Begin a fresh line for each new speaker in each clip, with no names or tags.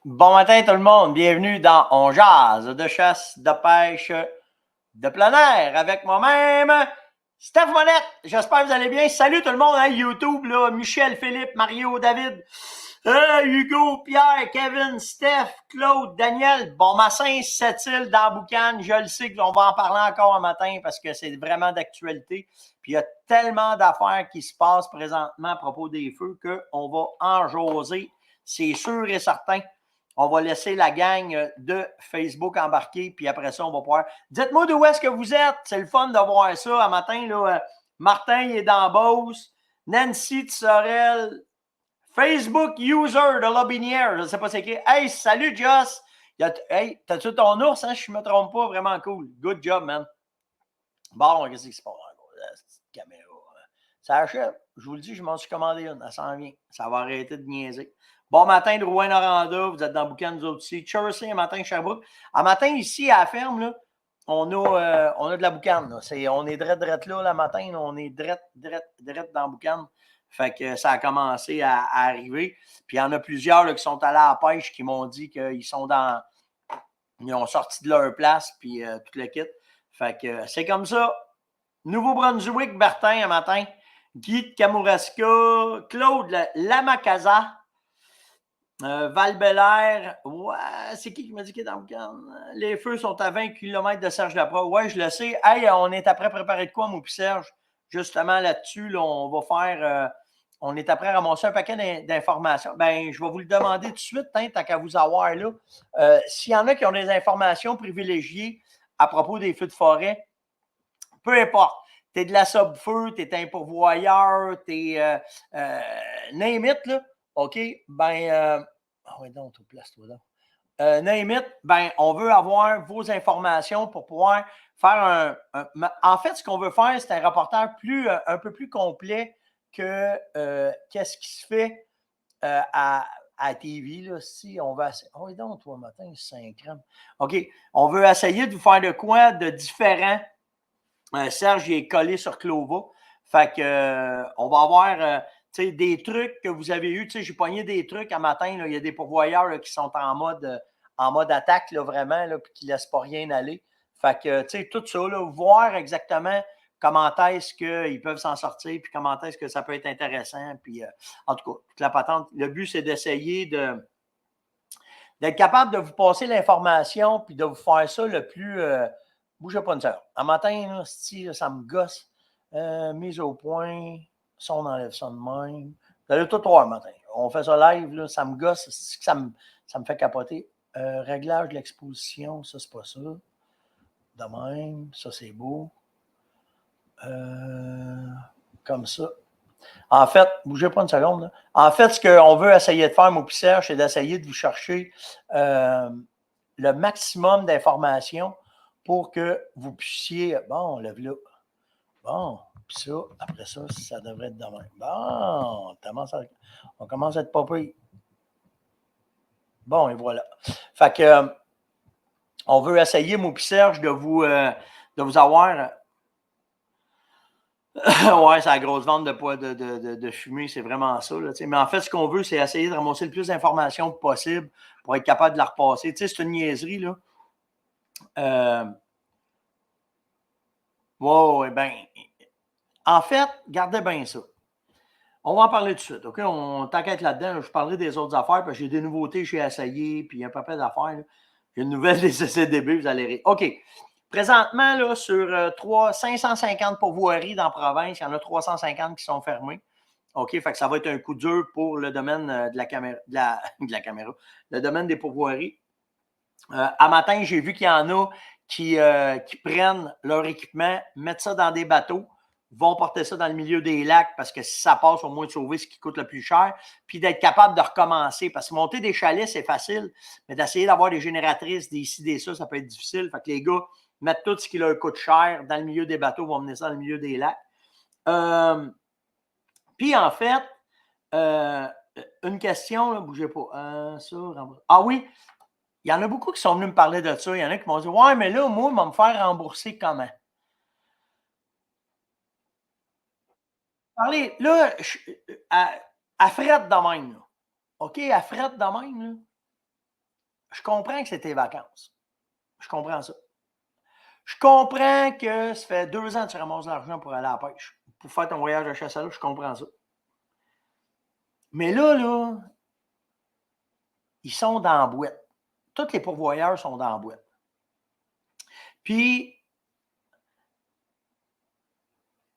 Bon matin tout le monde, bienvenue dans On Jase de chasse, de pêche, de plein air avec moi-même, Steph Monette. J'espère que vous allez bien. Salut tout le monde à YouTube, là, Michel, Philippe, Mario, David, Hugo, Pierre, Kevin, Steph, Claude, Daniel. Bon matin, Sept-Îles dans Boucan. Je le sais qu'on va en parler encore un matin parce que c'est vraiment d'actualité. Puis il y a tellement d'affaires qui se passent présentement à propos des feux qu'on va en jaser, c'est sûr et certain. On va laisser la gang de Facebook embarquer, puis après ça, on va pouvoir. Dites-moi d'où est-ce que vous êtes. C'est le fun de voir ça. Un matin, là, Martin il est dans Beauce. Nancy Tissorel. Facebook user de Lobinière. Je ne sais pas c'est qui. Hey, salut Joss. Hey, t'as-tu ton ours, hein? Je ne me trompe pas. Vraiment cool. Good job, man. Bon, qu'est-ce qui se passe? Cette caméra. Ça achève. Je vous le dis, je m'en suis commandé une. Elle s'en vient. Ça va arrêter de niaiser. Bon matin de Rouen-Noranda. Vous êtes dans le bouquin, nous autres aussi. Chersey, un matin, Sherbrooke. Un matin, ici, à la ferme, là, on a de la boucane. On est drette là, le matin. Là, on est drette dans la boucane. Fait que ça a commencé à arriver. Puis il y en a plusieurs là, qui sont allés à la pêche qui m'ont dit qu'ils sont dans. Ils ont sorti de leur place, puis tout le kit. Fait que c'est comme ça. Nouveau-Brunswick, Bertin, un matin. Guy de Kamouraska, Claude Lamakaza, Val-Bélair. Ouais, c'est qui m'a dit qu'il est dans le camp? Les feux sont à 20 km de Serge-Lapro. Ouais, je le sais. Hey, on est après préparer de quoi, moi puis Serge? Justement, là-dessus, là, on va faire. On est après ramasser un paquet d'informations. Ben, je vais vous le demander tout de suite, hein, tant qu'à vous avoir là. S'il y en a qui ont des informations privilégiées à propos des feux de forêt, peu importe. Tu es de la sub-feu, tu es un pourvoyeur, tu es name it, là. OK? Ben, ouais, donc, tu place toi là. Name it, ben, on veut avoir vos informations pour pouvoir faire en fait, ce qu'on veut faire, c'est un reportage un peu plus complet que qu'est-ce qui se fait à TV. Là, si on va. Oh, donc, toi, matin, c'est 5 grammes. OK. On veut essayer de vous faire de quoi de différent. Serge, il est collé sur Clova. Fait que, on va avoir des trucs que vous avez eus. J'ai pogné des trucs un matin. Là, il y a des pourvoyeurs là, qui sont en mode attaque, là, vraiment, là, puis qui ne laissent pas rien aller. Fait que, tout ça, là, voir exactement comment est-ce qu'ils peuvent s'en sortir, puis comment est-ce que ça peut être intéressant. Puis, en tout cas, toute la patente. Le but, c'est d'essayer d'être capable de vous passer l'information, puis de vous faire ça le plus. Bougez pas une seconde. Un matin, là, ça me gosse. Mise au point. Ça, on enlève ça de même. Vous allez tout voir matin. On fait ça live, là, ça me gosse. Ça me fait capoter. Réglage de l'exposition, ça, c'est pas ça. De même, ça, c'est beau. Comme ça. En fait, bougez pas une seconde. Là. En fait, ce qu'on veut essayer de faire, mon Serge, c'est d'essayer de vous chercher le maximum d'informations pour que vous puissiez. Bon, le là. Bon, puis ça, après ça, ça devrait être demain. Bon, on commence à être pas pris. Bon, et voilà. Fait que on veut essayer, mon Serge, de vous avoir. Ouais, c'est la grosse vente de fumée, c'est vraiment ça. Là, mais en fait, ce qu'on veut, c'est essayer de ramasser le plus d'informations possible pour être capable de la repasser. C'est une niaiserie, là. Ouais, ben. En fait, gardez bien ça. On va en parler tout de suite, OK? On t'inquiète là-dedans. Je parlerai des autres affaires, parce que j'ai des nouveautés chez Essayé, puis il y a un paquet d'affaires. Là. J'ai une nouvelle des CCDB, vous allez rire. OK. Présentement, là, sur 550 pourvoiries dans la province, il y en a 350 qui sont fermées. OK, fait que ça va être un coup dur pour le domaine de la caméra, de la caméra, le domaine des pourvoiries. À matin, j'ai vu qu'il y en a qui prennent leur équipement, mettent ça dans des bateaux, vont porter ça dans le milieu des lacs parce que si ça passe, au moins de sauver ce qui coûte le plus cher, puis d'être capable de recommencer. Parce que monter des chalets, c'est facile, mais d'essayer d'avoir des génératrices, des ci, des ça peut être difficile. Fait que les gars mettent tout ce qui leur coûte cher dans le milieu des bateaux, vont mener ça dans le milieu des lacs. Puis en fait, une question, là, bougez pas. Ah oui, il y en a beaucoup qui sont venus me parler de ça. Il y en a qui m'ont dit ouais, mais là, moi, ils vont me faire rembourser comment? Parlez, là, à fret de même. Là. OK, à fret de même, là. Je comprends que c'est tes vacances. Je comprends ça. Je comprends que ça fait 2 ans que tu ramasses de l'argent pour aller à la pêche, pour faire ton voyage de chasse à l'eau. Je comprends ça. Mais là, ils sont dans la boîte. Tous les pourvoyeurs sont dans la boîte. Puis,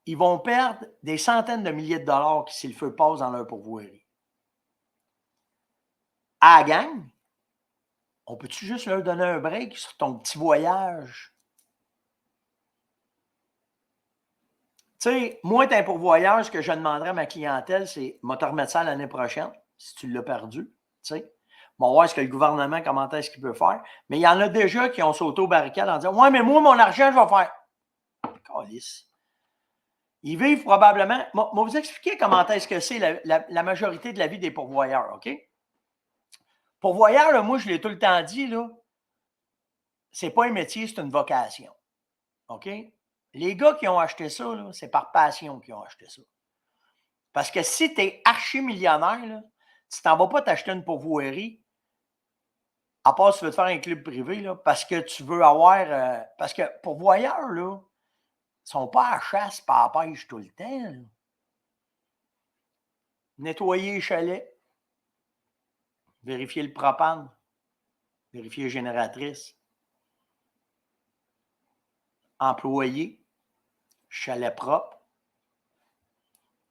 ils vont perdre des centaines de milliers de dollars si le feu passe dans leur pourvoirie. À la gang, on peut-tu juste leur donner un break sur ton petit voyage? Tu sais, moi, t'es un pourvoyeur, ce que je demanderais à ma clientèle, c'est « moi te remettre ça l'année prochaine, si tu l'as perdu. » Tu sais, on va voir ce que le gouvernement, comment est-ce qu'il peut faire. Mais il y en a déjà qui ont sauté aux barricades en disant « ouais, mais moi, mon argent, je vais faire. » Calice. Ils vivent probablement. Moi, vous expliquer comment est-ce que c'est la majorité de la vie des pourvoyeurs, OK? Pourvoyeur, là, moi, je l'ai tout le temps dit, là, c'est pas un métier, c'est une vocation. OK? Les gars qui ont acheté ça, c'est par passion qu'ils ont acheté ça. Parce que si tu es archi-millionnaire, là, tu t'en vas pas t'acheter une pourvoirie, à part si tu veux te faire un club privé, là, parce que tu veux avoir. Parce que pourvoyeurs, là, ils sont pas à la chasse par la pêche tout le temps. Là. Nettoyer les chalets, vérifier le propane, vérifier les génératrices, employé, chalet propre,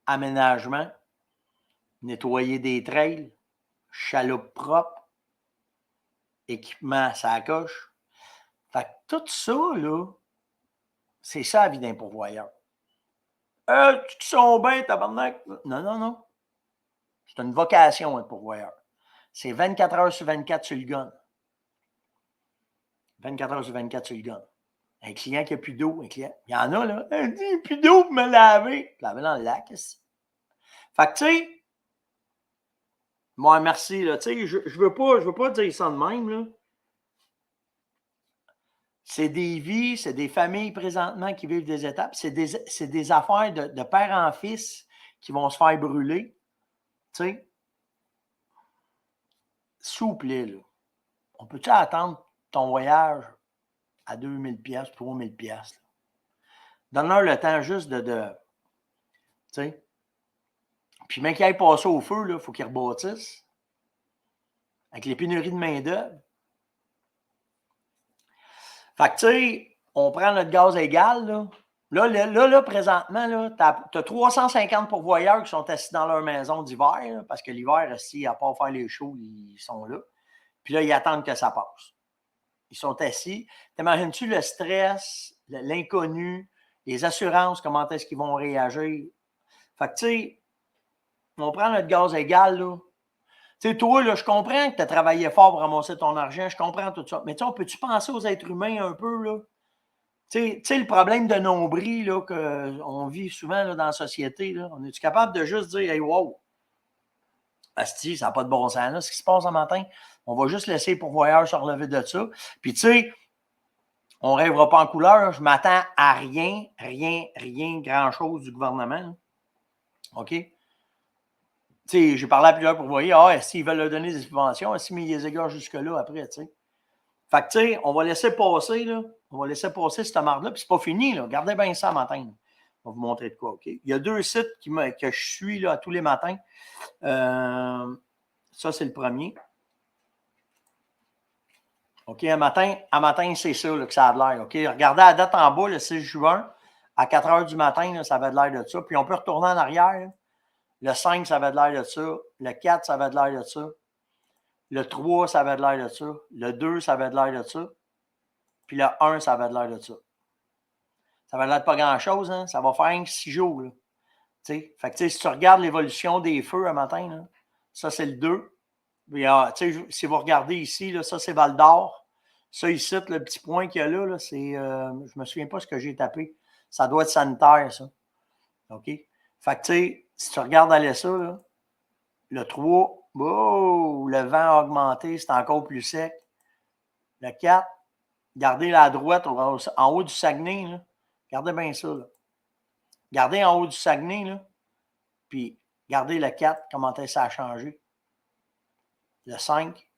aménagement, nettoyer des trails, chaloupe propre, équipement, ça coche. Fait que tout ça, là, c'est ça la vie d'un pourvoyeur. Tu sont bien, tabarnak. Non, non, non. C'est une vocation, un pourvoyeur. C'est 24 heures sur 24 sur le gun. 24 heures sur 24 sur le gun. Un client qui n'a plus d'eau, un client. Il y en a, là. Il n'y a plus d'eau pour me laver. Laver dans le lac, ici. Fait que, tu sais, moi, merci, là. Tu sais, je veux pas dire ça de même, là. C'est des vies, c'est des familles présentement qui vivent des étapes. C'est des affaires de père en fils qui vont se faire brûler. Tu sais, s'il vous plaît, là, on peut-tu attendre ton voyage à 2000$, 3000$? Donne-leur le temps juste de tu sais. Puis même qu'ils aillent passer au feu, il faut qu'ils rebâtissent. Avec les pénuries de main-d'œuvre. Fait que, tu sais, on prend notre gaz égal, là. Là, présentement, tu as 350 pourvoyeurs qui sont assis dans leur maison d'hiver, parce que l'hiver, si, à part faire les shows, ils sont là. Puis là, ils attendent que ça passe. Ils sont assis. T'imagines-tu le stress, l'inconnu, les assurances, comment est-ce qu'ils vont réagir? Fait que, tu sais, on prend notre gaz égal, là. Tu sais, toi, là, je comprends que tu as travaillé fort pour ramasser ton argent, je comprends tout ça. Mais tu sais, on peut-tu penser aux êtres humains un peu, là? Tu sais, le problème de nombril qu'on vit souvent là, dans la société, là, on est-tu capable de juste dire « Hey, wow, asti, ça n'a pas de bon sens, là, ce qui se passe ce matin? On va juste laisser les pourvoyeurs se relever de ça. » Puis, tu sais, on ne rêvera pas en couleur. Je m'attends à rien, grand-chose du gouvernement. Là. OK? Tu sais, j'ai parlé à plusieurs pourvoyeurs. S'ils veulent leur donner des subventions, si mais ils les égorgent jusque-là après, tu sais. Fait que, tu sais, on va laisser passer, là. On va laisser passer cette marde-là, puis c'est pas fini, là. Regardez bien ça matin. Là. On va vous montrer de quoi, OK? Il y a 2 sites que je suis là, tous les matins. Ça, c'est le premier. OK, un matin c'est ça là, que ça a de l'air. OK, regardez la date en bas, le 6 juin, à 4 heures du matin, là, ça avait de l'air de ça. Puis on peut retourner en arrière. Là. Le 5, ça avait de l'air de ça. Le 4, ça avait de l'air de ça. Le 3, ça avait de l'air de ça. Le 2, ça avait de l'air de ça. Puis le 1, ça avait de l'air de ça. Ça avait l'air de pas grand-chose, hein? Ça va faire 6 jours. Là. Fait que, si tu regardes l'évolution des feux un matin, là, ça, c'est le 2. Puis, si vous regardez ici, là, ça, c'est Val d'Or. Ça, ici, le petit point qu'il y a là, c'est. Je ne me souviens pas ce que j'ai tapé. Ça doit être sanitaire, ça. OK? Fait que, tu sais, si tu regardes aller ça, là, le 3, oh, le vent a augmenté, c'est encore plus sec. Le 4, regardez là à droite, en haut du Saguenay, là. Regardez bien ça, là. Regardez en haut du Saguenay, là. Puis, regardez le 4, comment ça a changé. Le 5,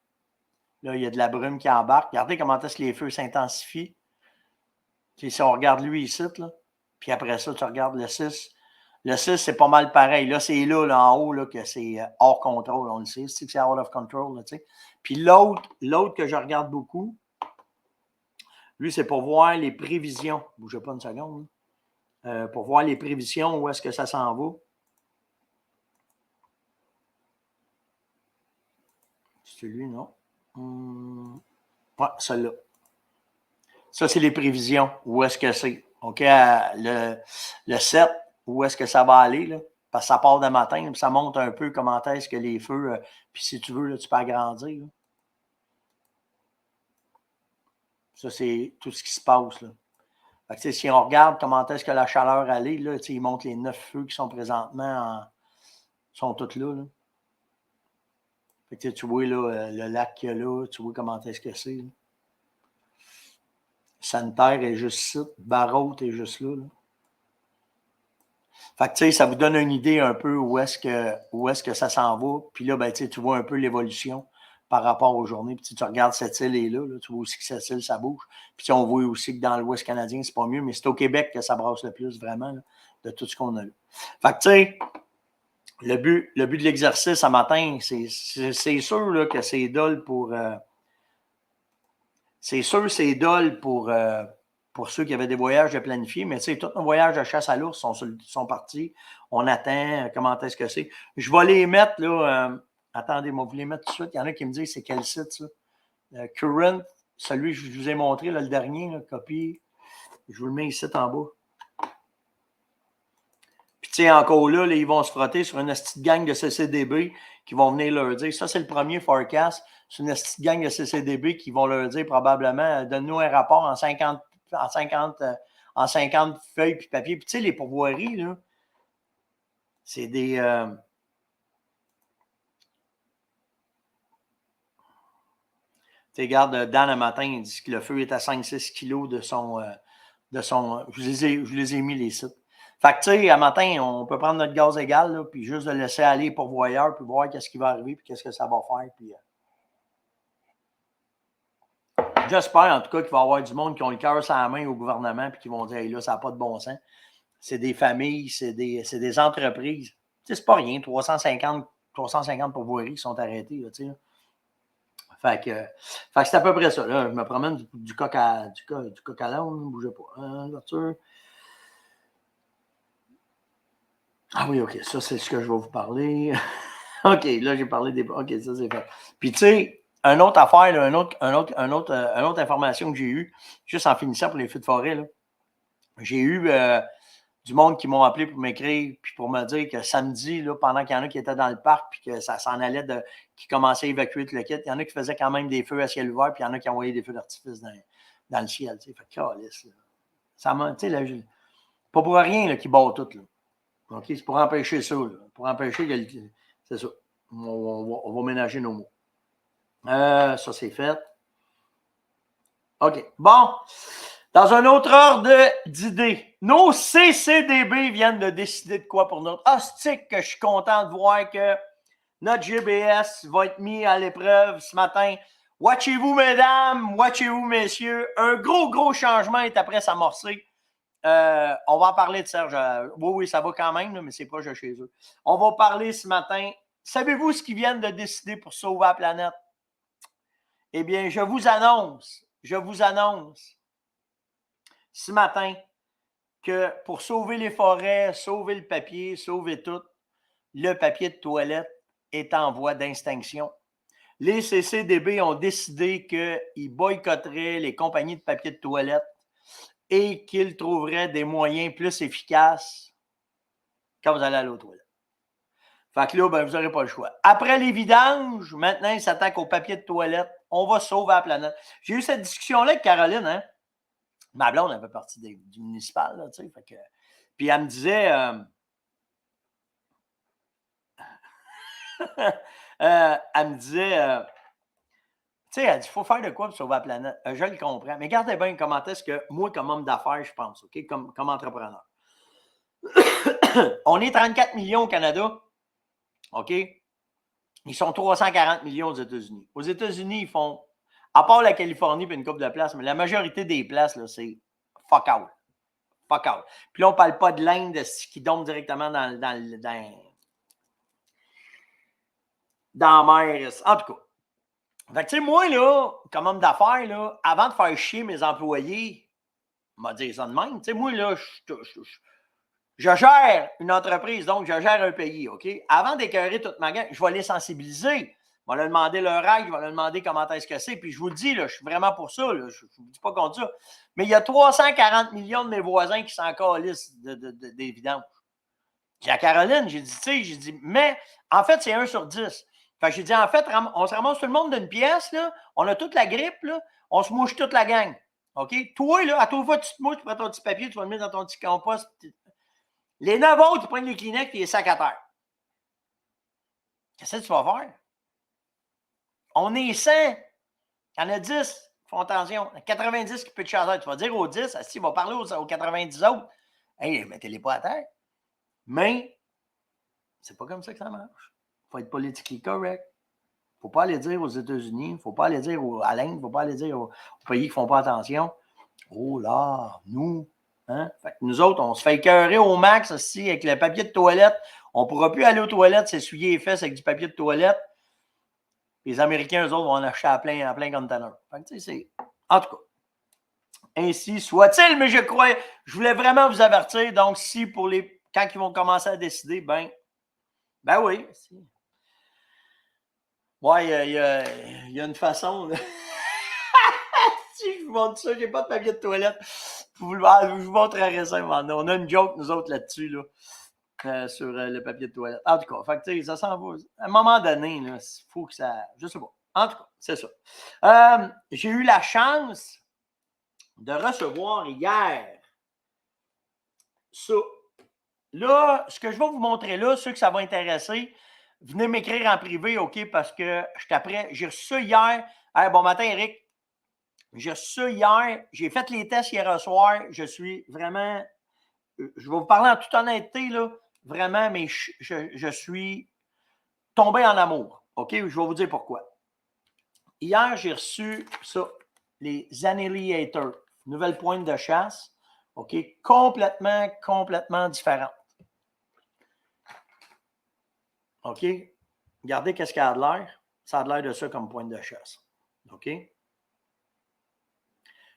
Là, il y a de la brume qui embarque. Regardez comment est-ce que les feux s'intensifient. Si on regarde lui ici, là, puis après ça, tu regardes le 6. Le 6, c'est pas mal pareil. Là, c'est là, en haut, là, que c'est hors contrôle. On le sait, c'est que c'est out of control. Là, puis l'autre que je regarde beaucoup, lui, c'est pour voir les prévisions. Ne bougez pas une seconde. Pour voir les prévisions, où est-ce que ça s'en va. C'est lui, non? Ouais, celui-là. Ça, c'est les prévisions. Où est-ce que c'est? OK, le 7, où est-ce que ça va aller, là? Parce que ça part de matin, puis ça montre un peu comment est-ce que les feux, puis si tu veux, là, tu peux agrandir. Là. Ça, c'est tout ce qui se passe. Là. Fait que, si on regarde comment est-ce que la chaleur allait, là, il montre les 9 feux qui sont présentement sont tous là. Là. Fait que, tu vois là, le lac qu'il y a là, tu vois comment est-ce que c'est. Là. Santerre est juste ici, Barrault est juste là. Là. Fait que, ça vous donne une idée un peu où est-ce que ça s'en va. Puis là, ben, tu vois un peu l'évolution par rapport aux journées. Puis tu regardes cette île est là, tu vois aussi que cette île, ça bouge. Puis on voit aussi que dans l'Ouest canadien, c'est pas mieux, mais c'est au Québec que ça brasse le plus, vraiment, là, de tout ce qu'on a là. Fait que, tu sais, le but de l'exercice ce matin, c'est sûr là, que c'est dole pour... c'est sûr c'est dole pour ceux qui avaient des voyages de planifier, mais tu sais, tous nos voyages de chasse à l'ours sont partis. On attend, comment est-ce que c'est. Je vais les mettre, là, attendez, moi, vous les mettre tout de suite. Il y en a qui me disent, c'est quel site, ça? Current, celui que je vous ai montré, là, le dernier, là, copie. Je vous le mets ici en bas. Puis, tu sais, encore là, ils vont se frotter sur une petite gang de CCDB qui vont venir leur dire, ça, c'est le premier forecast, c'est une petite gang de CCDB qui vont leur dire probablement, donne-nous un rapport en 50 feuilles puis papier. Puis, tu sais, les pourvoiries, là, c'est des... tu regardes, Dan, le matin, il dit que le feu est à 5-6 kilos de son... je les ai mis, les sites. Fait que, tu sais, à matin, on peut prendre notre gaz égal, là, puis juste de laisser aller pour pourvoyeur, puis voir qu'est-ce qui va arriver, puis qu'est-ce que ça va faire, puis... J'espère, en tout cas, qu'il va y avoir du monde qui ont le cœur sur la main au gouvernement puis qui vont dire hey, là, ça n'a pas de bon sens. C'est des familles, c'est des entreprises. Tu sais, c'est pas rien, 350 pourvoiries qui sont arrêtées. Là, tu sais. Fait que c'est à peu près ça. Là. Je me promène du coq à l'âne, ne bougez pas. Ah oui, OK, ça, c'est ce que je vais vous parler. OK, là, j'ai parlé des... OK, ça, c'est fait. Puis, tu sais, une autre affaire, là, une autre information que j'ai eue, juste en finissant pour les feux de forêt, là, j'ai eu du monde qui m'ont appelé pour m'écrire puis pour me dire que samedi, là, pendant qu'il y en a qui étaient dans le parc puis que ça s'en allait, qui commençaient à évacuer tout le kit, il y en a qui faisaient quand même des feux à ciel ouvert puis il y en a qui envoyaient des feux d'artifice dans le ciel. Tu sais. Fait que, calisse, là. Ça m'a, tu sais, là, pas pour rien là, qu'ils battent tout. Là. OK? C'est pour empêcher ça. Là. Pour empêcher que... C'est ça. On va ménager nos mots. Ça, c'est fait. OK. Bon. Dans un autre ordre d'idées, nos CCDB viennent de décider de quoi pour notre hostique que je suis content de voir que notre GBS va être mis à l'épreuve ce matin. Watchez-vous, mesdames, watchez-vous, messieurs. Un gros changement est après s'amorcer. On va en parler de Serge. Oui, ça va quand même, mais c'est proche de chez eux. On va parler ce matin. Savez-vous ce qu'ils viennent de décider pour sauver la planète? Eh bien, je vous annonce ce matin que pour sauver les forêts, sauver le papier, sauver tout, le papier de toilette est en voie d'extinction. Les CCDB ont décidé qu'ils boycotteraient les compagnies de papier de toilette et qu'ils trouveraient des moyens plus efficaces quand vous allez aller aux toilettes. Fait que là, ben, vous n'aurez pas le choix. Après les vidanges, maintenant, ils s'attaquent au papier de toilette. On va sauver la planète. J'ai eu cette discussion-là avec Caroline, hein? Ma blonde, elle fait partie du municipal, là, tu sais. Fait que, puis elle me disait... elle me disait... tu sais, elle dit, il faut faire de quoi pour sauver la planète. Je le comprends. Mais regardez bien comment est-ce que moi, comme homme d'affaires, je pense, OK, comme entrepreneur. On est 34 millions au Canada, OK? Ils sont 340 millions aux États-Unis. Aux États-Unis, ils font À part la Californie et une couple de places, mais la majorité des places, là, c'est fuck out. Fuck out. Puis là, on ne parle pas de l'Inde qui tombe directement dans la mer. En tout cas. Fait que, tu sais, moi, là, comme homme d'affaires, là, avant de faire chier mes employés, m'a dit ça de même. Tu sais, moi, là, je gère une entreprise, donc je gère un pays, OK? Avant d'écœurer toute ma gang, je vais les sensibiliser. Je vais leur demander leur règle, je vais leur demander comment est-ce que c'est. Puis je vous le dis, là, je suis vraiment pour ça. Là, je ne vous dis pas contre ça. Mais il y a 340 millions de mes voisins qui sont encore listes des vidanges. J'ai à Caroline, j'ai dit, tu sais, j'ai dit, mais en fait, c'est 1 sur 10. Fait que j'ai dit, en fait, on se ramasse tout le monde d'une pièce, là, on a toute la grippe, là, on se mouche toute la gang. OK? Toi, là, à toute fois, tu te mouches, tu prends ton petit papier, tu vas le mettre dans ton petit compost. Les 9 autres, tu prends les Kleenex et les sacs à terre. Qu'est-ce que tu vas faire? On est 100. Il y en a 10 qui font attention. Il y en a 90 qui peuvent te chasser. Tu vas dire aux 10, si, il va parler aux 90 autres. Hey, mettez-les pas à terre. Mais, c'est pas comme ça que ça marche. Il faut être politiquement correct. Il ne faut pas aller dire aux États-Unis, il ne faut pas aller dire à l'Inde, il ne faut pas aller dire aux pays qui ne font pas attention. Oh là, nous, hein? Fait que nous autres, on se fait écœurer au max aussi avec le papier de toilette. On ne pourra plus aller aux toilettes, s'essuyer les fesses avec du papier de toilette. Les Américains, eux autres, vont en acheter à plein container. Fait que, tu sais, c'est... En tout cas, ainsi soit-il, mais je voulais vraiment vous avertir. Donc, si pour quand ils vont commencer à décider, ben oui. Ouais, il y a une façon. Si je vous montre ça, j'ai pas de papier de toilette. Je vous montrerai ça. On a une joke, nous autres, là-dessus, là, sur le papier de toilette. En tout cas, fait que, ça s'en va. À un moment donné, il faut que ça... Je sais pas. En tout cas, c'est ça. J'ai eu la chance de recevoir hier ça. Là, ce que je vais vous montrer là, ceux que ça va intéresser, venez m'écrire en privé, OK, parce que je t'apprends. J'ai reçu ça hier. Hey, bon matin, Eric. J'ai reçu ça hier. J'ai fait les tests hier soir. Je suis vraiment... Je vais vous parler en toute honnêteté, là, vraiment, mais je suis tombé en amour. OK? Je vais vous dire pourquoi. Hier, j'ai reçu ça, les Annihilators, nouvelle pointe de chasse. OK? Complètement différente. OK? Regardez qu'est-ce qu'il a de l'air. Ça a de l'air de ça comme pointe de chasse. OK?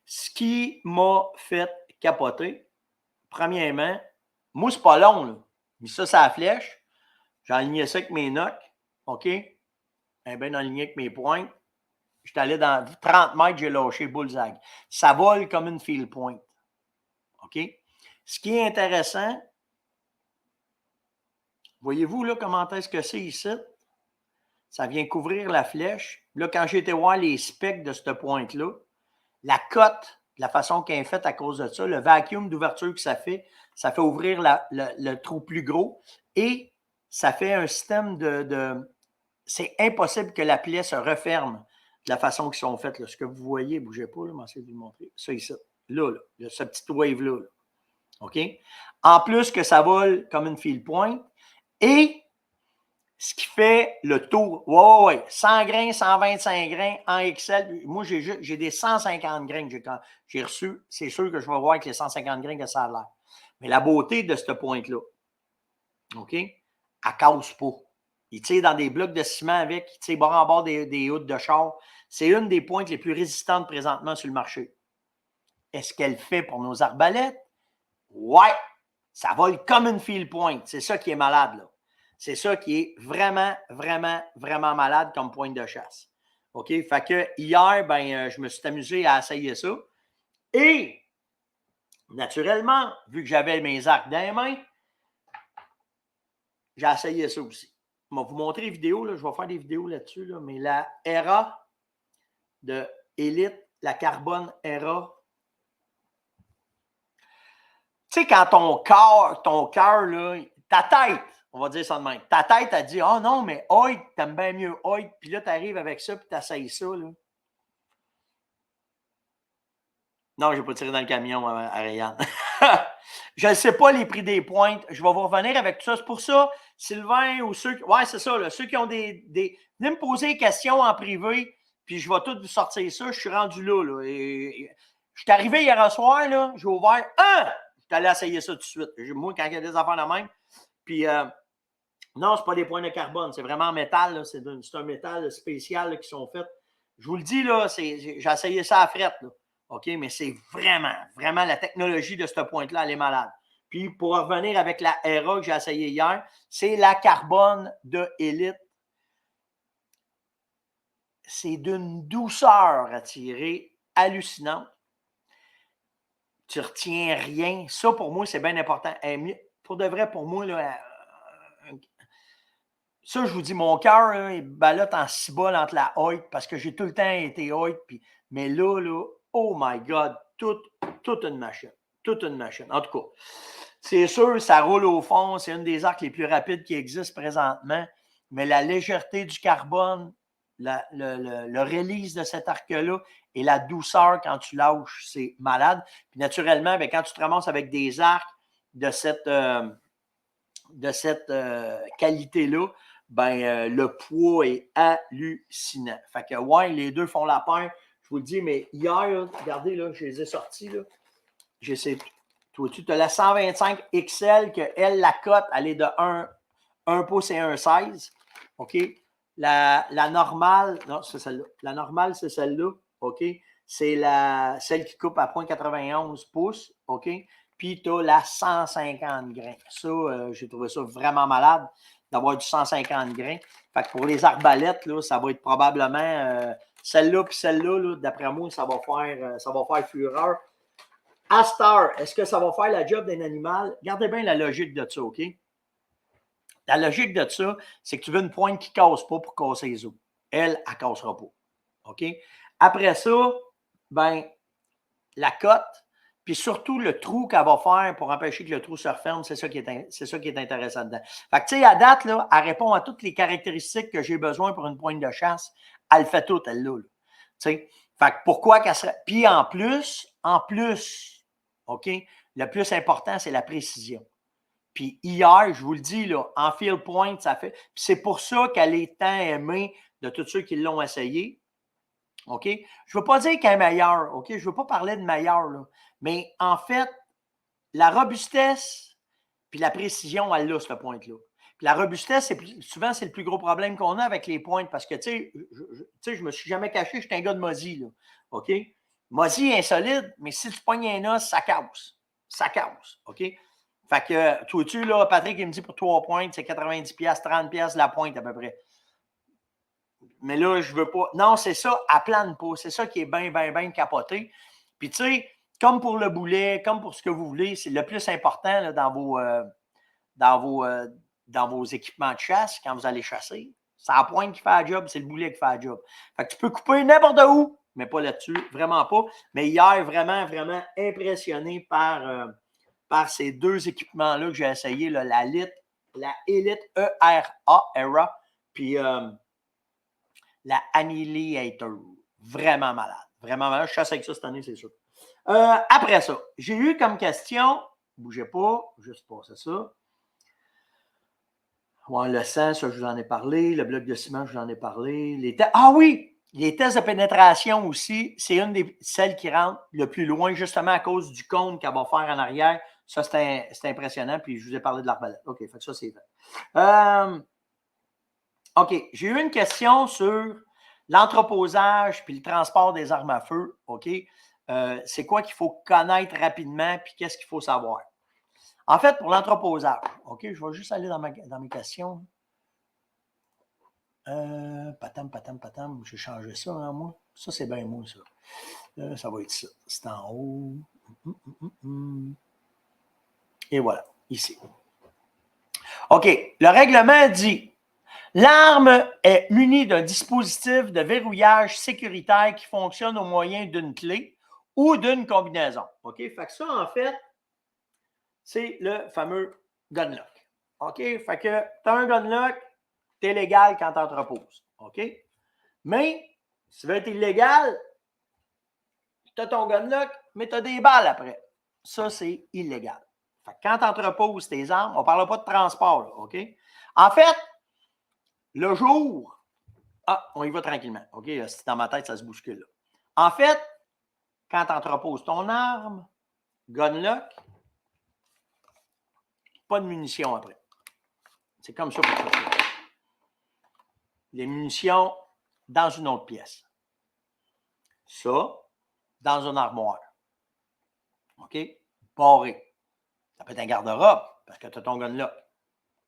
Ce qui m'a fait capoter, premièrement, moi, c'est pas long, là. Mais ça, c'est la flèche. J'ai aligné ça avec mes knocks. OK? Bien aligné avec mes pointes. J'étais allé dans 30 mètres, j'ai lâché bullseye. Ça vole comme une field point. OK? Ce qui est intéressant, voyez-vous là comment est-ce que c'est ici? Ça vient couvrir la flèche. Là, quand j'ai été voir les specs de cette pointe-là, la cote, la façon qu'elle est faite à cause de ça, le vacuum d'ouverture que ça fait ouvrir le trou plus gros et ça fait un système de c'est impossible que la plaie se referme de la façon qu'ils sont faites. Là. Ce que vous voyez, bougez pas, là, je vais essayer de vous le montrer. Ça ici, là, ce petit wave-là. Là. OK? En plus que ça vole comme une field point et ce qui fait le tour, ouais, 100 grains, 125 grains en Excel. Moi, j'ai des 150 grains que j'ai reçus. C'est sûr que je vais voir avec les 150 grains que ça a l'air. Mais la beauté de cette pointe-là, OK? Elle ne casse pas. Il tire dans des blocs de ciment avec, il tire bord en bord des houttes de char. C'est une des pointes les plus résistantes présentement sur le marché. Est-ce qu'elle fait pour nos arbalètes? Ouais! Ça vole comme une field point. C'est ça qui est malade, là. C'est ça qui est vraiment malade comme pointe de chasse. OK? Fait que hier, je me suis amusé à essayer ça. Et, naturellement, vu que j'avais mes arcs dans les mains, j'ai essayé ça aussi. Je vais vous montrer les vidéos. Là. Je vais faire des vidéos là-dessus. Là, mais la ERA de Elite, la Carbone ERA. Tu sais, quand ton cœur, là, ta tête, on va dire ça de même. Ta tête, a dit, oh non, mais Hoyt, t'aimes bien mieux Hoyt. Puis là, tu arrives avec ça, puis tu essayes ça. Là. Non, je n'ai pas tiré dans le camion, Ariane. Je ne sais pas les prix des pointes. Je vais vous revenir avec tout ça. C'est pour ça, Sylvain ou ceux... Ouais, c'est ça. Là, ceux qui ont des... Venez me poser des questions en privé. puis je vais tout vous sortir ça. Je suis rendu là. Et je suis arrivé hier soir, là, j'ai ouvert. Je suis allé essayer ça tout de suite. Moi, quand il y a des affaires de même, puis non, ce n'est pas des points de carbone, c'est vraiment en métal. C'est un métal spécial là, qui sont faits. Je vous le dis, là, j'ai essayé ça à frette. Là. OK, mais c'est vraiment, vraiment la technologie de ce point-là, elle est malade. Puis pour revenir avec la ERA que j'ai essayé hier, c'est la carbone de Elite. C'est d'une douceur à tirer hallucinante. Tu ne retiens rien. Ça, pour moi, c'est bien important. Pour de vrai, pour moi, là, ça, je vous dis, mon cœur, il ballotte en cibole entre la Hoyt parce que j'ai tout le temps été Hoyt. Mais là, oh my God, toute une machine. Toute une machine. En tout cas, c'est sûr, ça roule au fond. C'est une des arcs les plus rapides qui existent présentement. Mais la légèreté du carbone, le release de cet arc-là et la douceur quand tu lâches, c'est malade. Puis naturellement, bien, quand tu te ramasses avec des arcs de cette qualité-là, ben, le poids est hallucinant. Fait que, ouais, les deux font la paire. Je vous le dis, mais hier, là, regardez, là, je les ai sortis. Là. Toi, tu as la 125 XL, que elle, la cote, elle est de 1 pouce et 1,16. OK? La normale, non, c'est celle-là. La normale, c'est celle-là. OK? C'est celle qui coupe à 0,91 pouces. OK? Puis tu as la 150 grains. Ça, j'ai trouvé ça vraiment malade d'avoir du 150 grains. Fait que pour les arbalètes, là, ça va être probablement celle-là puis celle-là, là, d'après moi, ça va faire fureur. Astar, est-ce que ça va faire la job d'un animal? Gardez bien la logique de ça, OK? La logique de ça, c'est que tu veux une pointe qui ne casse pas pour casser les os. Elle ne cassera pas. OK? Après ça, ben, la cote, puis surtout le trou qu'elle va faire pour empêcher que le trou se referme, c'est ça qui est intéressant dedans. Fait que, tu sais, à date, là, elle répond à toutes les caractéristiques que j'ai besoin pour une pointe de chasse. Elle fait tout, elle-là. Tu sais, fait que pourquoi qu'elle serait. Puis en plus, OK, le plus important, c'est la précision. Puis hier, je vous le dis, là, en field point, ça fait. Puis c'est pour ça qu'elle est tant aimée de tous ceux qui l'ont essayé. OK? Je ne veux pas dire qu'elle est meilleure, OK? Je ne veux pas parler de meilleure, là. Mais en fait, la robustesse puis la précision, elle a, ce point-là. Puis la robustesse, souvent, c'est le plus gros problème qu'on a avec les pointes parce que, tu sais, je ne me suis jamais caché, je suis un gars de Mozi, là. OK? Mozi est solide, mais si tu pognes un os, ça casse. Ça casse. OK? Fait que, toi-tu, là, Patrick, il me dit pour 3 pointes, c'est 90$, 30$ la pointe à peu près. Mais là, je veux pas. Non, c'est ça, elle plane pas. C'est ça qui est bien, bien, bien capoté. Puis, tu sais, comme pour le boulet, comme pour ce que vous voulez, c'est le plus important là, dans vos équipements de chasse quand vous allez chasser. C'est la pointe qui fait la job, c'est le boulet qui fait la job. Fait que tu peux couper n'importe où, mais pas là-dessus, vraiment pas. Mais hier, vraiment, vraiment impressionné par ces deux équipements-là que j'ai essayé, là, la Elite ERA, puis la Annihilator. Vraiment malade. Vraiment malade. Je chasse avec ça cette année, c'est sûr. Après ça, j'ai eu comme question, bougez pas, juste passer ça. Ouais, le sang, ça, je vous en ai parlé. Le bloc de ciment, je vous en ai parlé. Ah oui! Les tests de pénétration aussi, c'est une des celles qui rentrent le plus loin, justement à cause du cône qu'elle va faire en arrière. Ça, c'est impressionnant. Puis, je vous ai parlé de l'arbalète. OK, fait que ça, c'est fait. OK, j'ai eu une question sur l'entreposage puis le transport des armes à feu. OK? C'est quoi qu'il faut connaître rapidement puis qu'est-ce qu'il faut savoir? En fait, pour l'entreposage, OK, je vais juste aller dans mes questions. Patam, j'ai changé ça, hein, moi. Ça, c'est bien moi, ça. Ça va être ça. C'est en haut. Et voilà, ici. OK, le règlement dit l'arme est munie d'un dispositif de verrouillage sécuritaire qui fonctionne au moyen d'une clé ou d'une combinaison. OK, fait que ça, en fait, c'est le fameux gunlock. OK, fait que tu as un gunlock, tu es légal quand tu entreposes. OK? Mais, si tu veux être illégal, tu as ton gunlock, mais tu as des balles après. Ça, c'est illégal. Fait que quand tu entreposes tes armes, on ne parle pas de transport, là, OK? En fait, le jour, Ah, on y va tranquillement. OK, c'est dans ma tête, ça se bouscule. Là. En fait, quand tu entreposes ton arme, gunlock, pas de munitions après. C'est comme ça pour ça. Les munitions dans une autre pièce. Ça, dans une armoire. OK? Barré. Ça peut être un garde-robe, parce que tu as ton gunlock.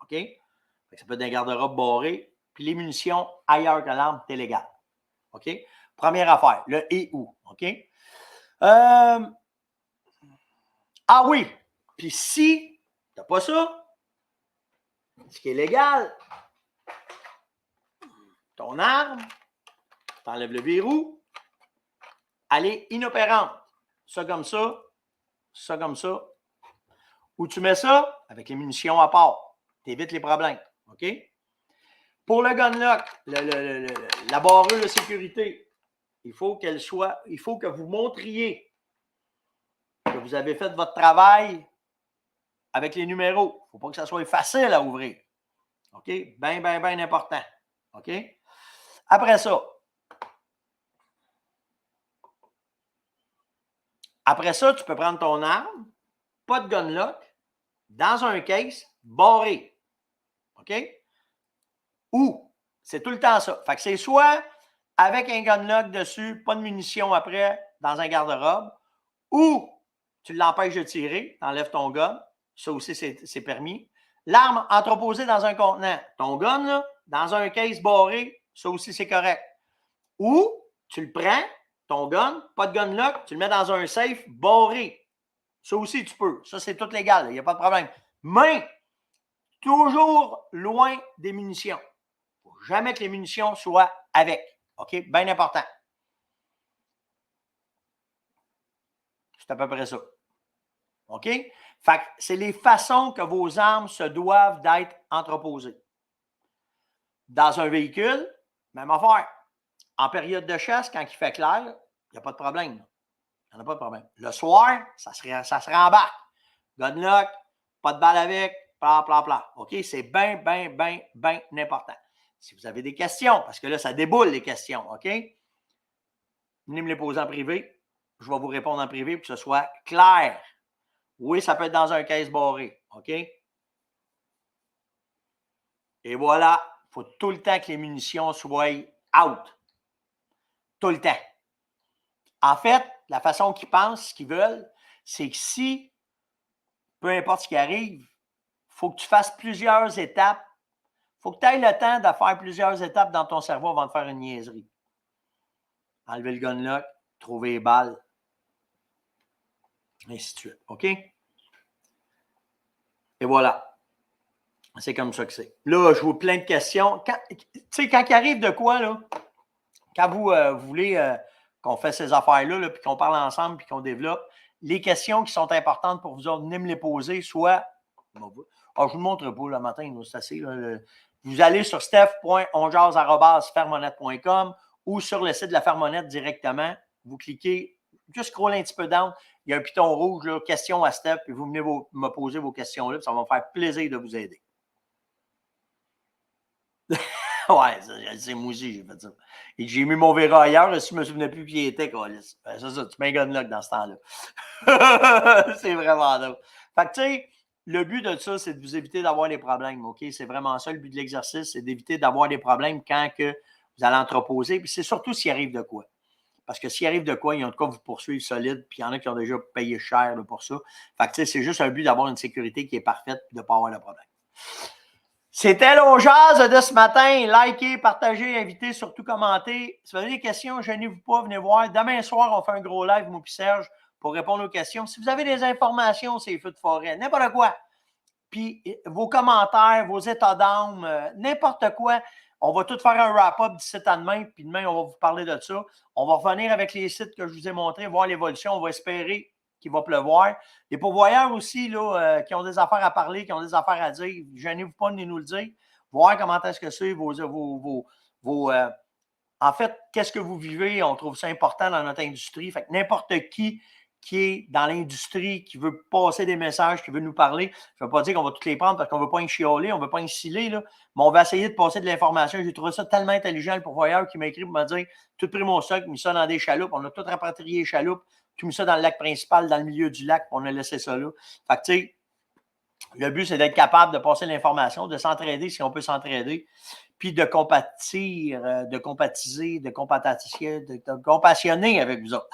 OK? Ça peut être un garde-robe barré. Puis les munitions ailleurs que l'arme, c'est légal. OK? Première affaire, le et où. OK? Ah oui! Puis si tu n'as pas ça, ce qui est légal, ton arme, tu enlèves le verrou, elle est inopérante. Ça comme ça, ça comme ça. Où tu mets ça? Avec les munitions à part. Tu évites les problèmes. OK? Pour le gunlock, la barreuse de sécurité, il faut que vous montriez que vous avez fait votre travail avec les numéros. Il ne faut pas que ça soit facile à ouvrir. OK? Bien, bien, bien important. OK? Après ça, tu peux prendre ton arme, pas de gunlock, dans un case, barré. OK? Ou, c'est tout le temps ça. Fait que c'est soit avec un gunlock dessus, pas de munitions après, dans un garde-robe, ou tu l'empêches de tirer, tu enlèves ton gun, ça aussi c'est permis. L'arme entreposée dans un contenant, ton gun, là, dans un case barré, ça aussi c'est correct. Ou tu le prends, ton gun, pas de gunlock, tu le mets dans un safe barré. Ça aussi tu peux. Ça c'est tout légal, il n'y a pas de problème. Mais, toujours loin des munitions. Il ne faut jamais que les munitions soient avec. OK? Bien important. C'est à peu près ça. OK? Fait que c'est les façons que vos armes se doivent d'être entreposées. Dans un véhicule, même affaire. En période de chasse, quand il fait clair, il n'y a pas de problème. Il n'y en a pas de problème. Le soir, ça se rembarque. Gunlock, pas de balle avec, bla, bla, bla. OK? C'est bien, bien, bien, bien important. Si vous avez des questions, parce que là, ça déboule les questions, OK? Venez me les poser en privé. Je vais vous répondre en privé pour que ce soit clair. Oui, ça peut être dans un case barré. OK? Et voilà, il faut tout le temps que les munitions soient out. Tout le temps. En fait, la façon qu'ils pensent, ce qu'ils veulent, c'est que si, peu importe ce qui arrive, il faut que tu fasses plusieurs étapes. Il faut que tu aies le temps de faire plusieurs étapes dans ton cerveau avant de faire une niaiserie. Enlever le gunlock, trouver les balles, et ainsi de suite. OK? Et voilà. C'est comme ça que c'est. Là, je vous plein de questions. Quand il arrive de quoi, là, quand vous voulez qu'on fasse ces affaires-là, là, puis qu'on parle ensemble, puis qu'on développe, les questions qui sont importantes pour vous autres, venez me les poser, soit... je ne vous le montre pas le matin, c'est assez. Là, vous allez sur steph.onjaz@fermonette.com ou sur le site de la Fermonette directement. Vous cliquez, juste scroller un petit peu down. Il y a un piton rouge, là, questions à Steph, puis vous venez me poser vos questions-là, puis ça va me faire plaisir de vous aider. Ouais, c'est moi aussi, j'ai fait ça. Et j'ai mis mon verre ailleurs, si je ne me souvenais plus qui il était, Colis. Ben, c'est ça, tu mets un gunlock dans ce temps-là. C'est vraiment drôle. Fait que, tu sais, le but de ça, c'est de vous éviter d'avoir des problèmes, OK? C'est vraiment ça, le but de l'exercice, c'est d'éviter d'avoir des problèmes quand que vous allez entreposer. Puis c'est surtout s'il arrive de quoi. Parce que s'il arrive de quoi, il y a en tout cas vous poursuivre solide, puis il y en a qui ont déjà payé cher là, pour ça. Fait que, tu sais, c'est juste un but d'avoir une sécurité qui est parfaite et de ne pas avoir de problème. C'était l'Onjaz de ce matin. Likez, partagez, invitez, surtout commentez. Si vous avez des questions, gênez-vous pas, venez voir. Demain soir, on fait un gros live, moi et Serge, pour répondre aux questions. Si vous avez des informations, c'est feux de forêt, n'importe quoi. Puis vos commentaires, vos états d'âme, n'importe quoi. On va tout faire un wrap-up d'ici à demain, puis demain, on va vous parler de ça. On va revenir avec les sites que je vous ai montrés, voir l'évolution. On va espérer qu'il va pleuvoir. Les pourvoyeurs aussi, là, qui ont des affaires à parler, qui ont des affaires à dire, gênez-vous pas de nous le dire. Voir comment est-ce que c'est, en fait, qu'est-ce que vous vivez? On trouve ça important dans notre industrie. Fait que n'importe qui qui est dans l'industrie, qui veut passer des messages, qui veut nous parler. Je ne veux pas dire qu'on va toutes les prendre parce qu'on ne veut pas y chialer, on ne veut pas y sciller, là, mais on va essayer de passer de l'information. J'ai trouvé ça tellement intelligent, le pourvoyeur qui m'a écrit pour me dire tout pris mon stock, mis ça dans des chaloupes, on a tout rapatrié les chaloupes, tout mis ça dans le lac principal, dans le milieu du lac, puis on a laissé ça là. Fait que, tu sais, le but, c'est d'être capable de passer l'information, de s'entraider si on peut s'entraider, puis de compatir, de compatiser, de compassionner avec vous autres.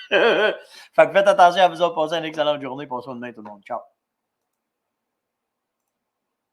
Fait que faites attention à vous autres, passez une excellente journée, passez une main tout le monde. Ciao.